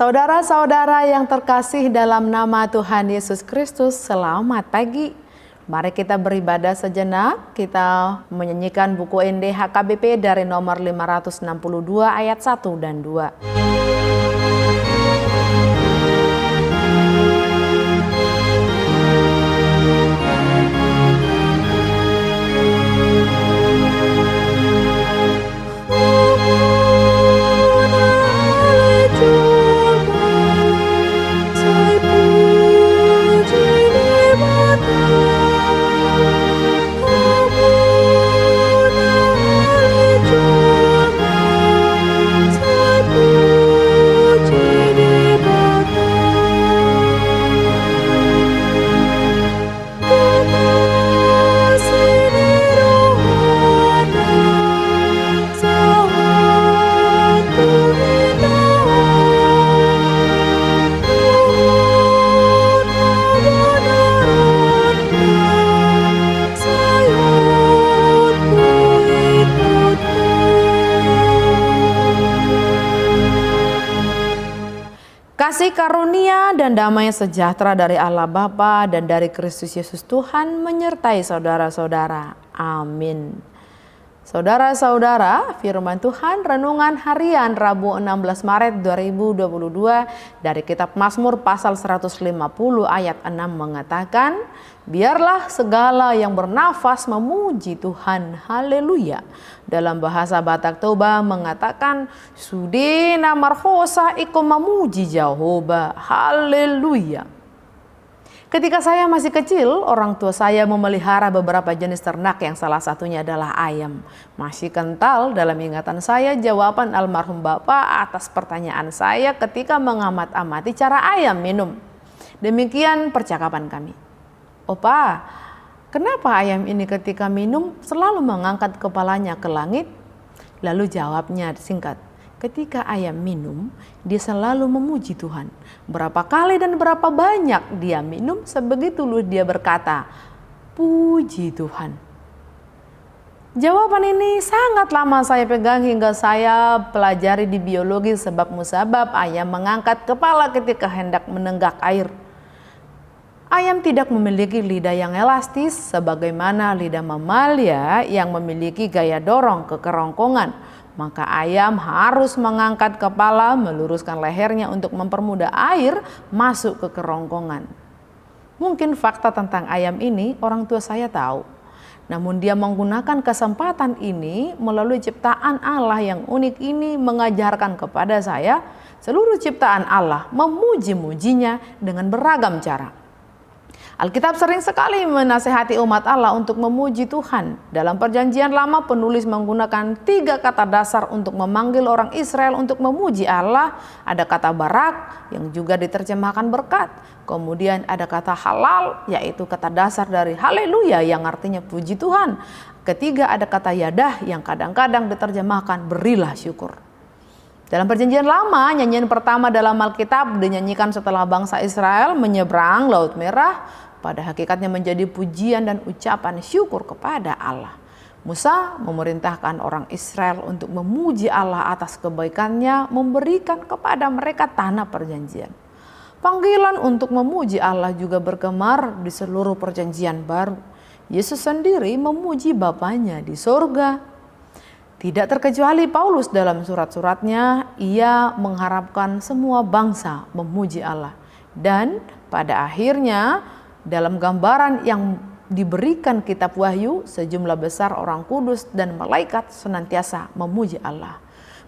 Saudara-saudara yang terkasih dalam nama Tuhan Yesus Kristus, selamat pagi. Mari kita beribadah sejenak. Kita menyanyikan buku NDHKBP dari nomor 562 ayat 1 dan 2. Kasih karunia dan damai sejahtera dari Allah Bapa dan dari Kristus Yesus Tuhan menyertai saudara-saudara. Amin. Saudara-saudara, firman Tuhan renungan harian Rabu 16 Maret 2022 dari kitab Mazmur pasal 150 ayat 6 mengatakan, biarlah segala yang bernafas memuji Tuhan. Haleluya. Dalam bahasa Batak Toba mengatakan, Sudena marhosa iko memuji Jehovah. Haleluya. Ketika saya masih kecil, orang tua saya memelihara beberapa jenis ternak yang salah satunya adalah ayam. Masih kental dalam ingatan saya jawaban almarhum Bapak atas pertanyaan saya ketika mengamat-amati cara ayam minum. Demikian percakapan kami. Opa, kenapa ayam ini ketika minum selalu mengangkat kepalanya ke langit? Lalu jawabnya singkat. Ketika ayam minum, dia selalu memuji Tuhan. Berapa kali dan berapa banyak dia minum, sebegitu dia berkata, puji Tuhan. Jawaban ini sangat lama saya pegang hingga saya pelajari di biologi sebab musabab ayam mengangkat kepala ketika hendak menenggak air. Ayam tidak memiliki lidah yang elastis sebagaimana lidah mamalia yang memiliki gaya dorong ke kerongkongan. Maka ayam harus mengangkat kepala, meluruskan lehernya untuk mempermudah air masuk ke kerongkongan. Mungkin fakta tentang ayam ini orang tua saya tahu. Namun dia menggunakan kesempatan ini melalui ciptaan Allah yang unik ini mengajarkan kepada saya seluruh ciptaan Allah memuji-mujinya dengan beragam cara. Alkitab sering sekali menasihati umat Allah untuk memuji Tuhan. Dalam perjanjian lama penulis menggunakan 3 kata dasar untuk memanggil orang Israel untuk memuji Allah. Ada kata barak yang juga diterjemahkan berkat. Kemudian ada kata halal yaitu kata dasar dari haleluya yang artinya puji Tuhan. Ketiga ada kata yadah yang kadang-kadang diterjemahkan berilah syukur. Dalam perjanjian lama, nyanyian pertama dalam Alkitab dinyanyikan setelah bangsa Israel menyeberang Laut Merah. Pada hakikatnya menjadi pujian dan ucapan syukur kepada Allah. Musa memerintahkan orang Israel untuk memuji Allah atas kebaikannya, memberikan kepada mereka tanah perjanjian. Panggilan untuk memuji Allah juga bergemar di seluruh perjanjian baru. Yesus sendiri memuji Bapanya di sorga. Tidak terkecuali Paulus dalam surat-suratnya, ia mengharapkan semua bangsa memuji Allah. Dan pada akhirnya, dalam gambaran yang diberikan kitab Wahyu, sejumlah besar orang kudus dan malaikat senantiasa memuji Allah.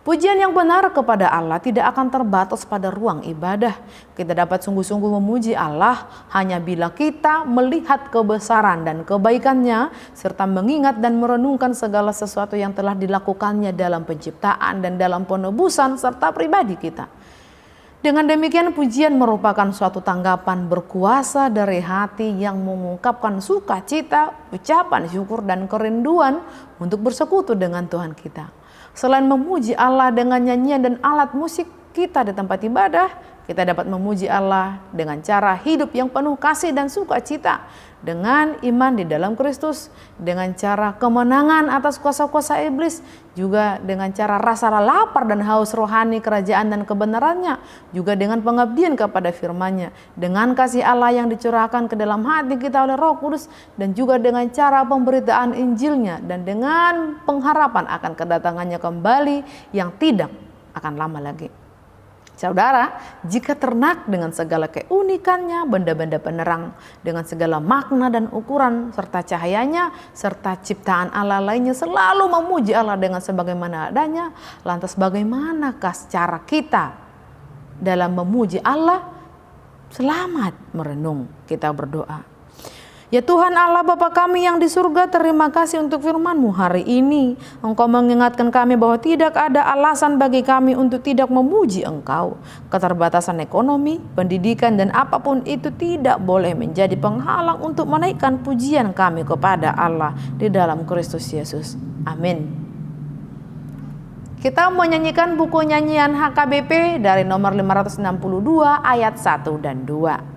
Pujian yang benar kepada Allah tidak akan terbatas pada ruang ibadah. Kita dapat sungguh-sungguh memuji Allah hanya bila kita melihat kebesaran dan kebaikannya, serta mengingat dan merenungkan segala sesuatu yang telah dilakukannya dalam penciptaan dan dalam penebusan serta pribadi kita. Dengan demikian pujian merupakan suatu tanggapan berkuasa dari hati yang mengungkapkan sukacita, ucapan syukur dan kerinduan untuk bersekutu dengan Tuhan kita. Selain memuji Allah dengan nyanyian dan alat musik kita di tempat ibadah, Kita dapat memuji Allah dengan cara hidup yang penuh kasih dan sukacita, dengan iman di dalam Kristus, dengan cara kemenangan atas kuasa-kuasa iblis, juga dengan cara rasa lapar dan haus rohani kerajaan dan kebenarannya, juga dengan pengabdian kepada firman-Nya, dengan kasih Allah yang dicurahkan ke dalam hati kita oleh Roh Kudus, dan juga dengan cara pemberitaan Injil-Nya, dan dengan pengharapan akan kedatangannya kembali yang tidak akan lama lagi. Saudara, jika ternak dengan segala keunikannya, benda-benda penerang dengan segala makna dan ukuran serta cahayanya, serta ciptaan Allah lainnya selalu memuji Allah dengan sebagaimana adanya, lantas bagaimanakah cara kita dalam memuji Allah? Selamat merenung, kita berdoa. Ya Tuhan Allah Bapa kami yang di surga, terima kasih untuk firman-Mu hari ini. Engkau mengingatkan kami bahwa tidak ada alasan bagi kami untuk tidak memuji Engkau. Keterbatasan ekonomi, pendidikan, dan apapun itu tidak boleh menjadi penghalang untuk menaikkan pujian kami kepada Allah di dalam Kristus Yesus. Amin. Kita menyanyikan buku nyanyian HKBP dari nomor 562 ayat 1 dan 2.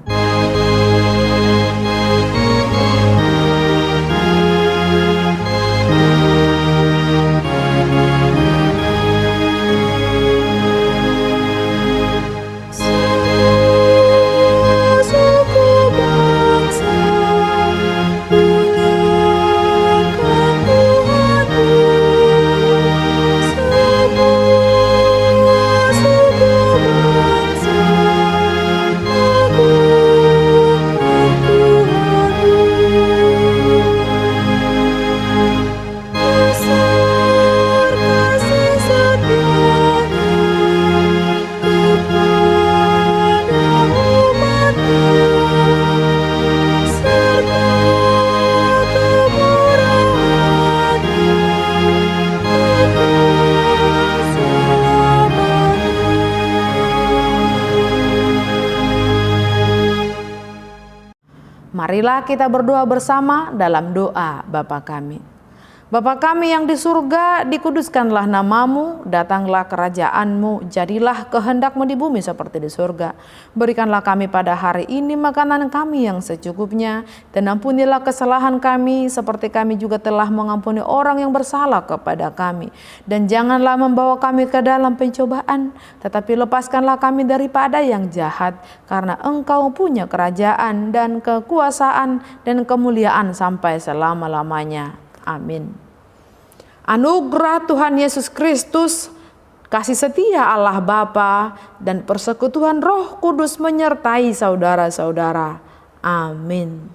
Marilah kita berdoa bersama dalam doa Bapa kami. Bapa kami yang di surga, dikuduskanlah nama-Mu, datanglah kerajaan-Mu, jadilah kehendak-Mu di bumi seperti di surga. Berikanlah kami pada hari ini makanan kami yang secukupnya, dan ampunilah kesalahan kami seperti kami juga telah mengampuni orang yang bersalah kepada kami. Dan janganlah membawa kami ke dalam pencobaan, tetapi lepaskanlah kami daripada yang jahat, karena Engkau punya kerajaan dan kekuasaan dan kemuliaan sampai selama-lamanya. Amin. Anugerah Tuhan Yesus Kristus, kasih setia Allah Bapa, dan persekutuan Roh Kudus menyertai saudara-saudara. Amin.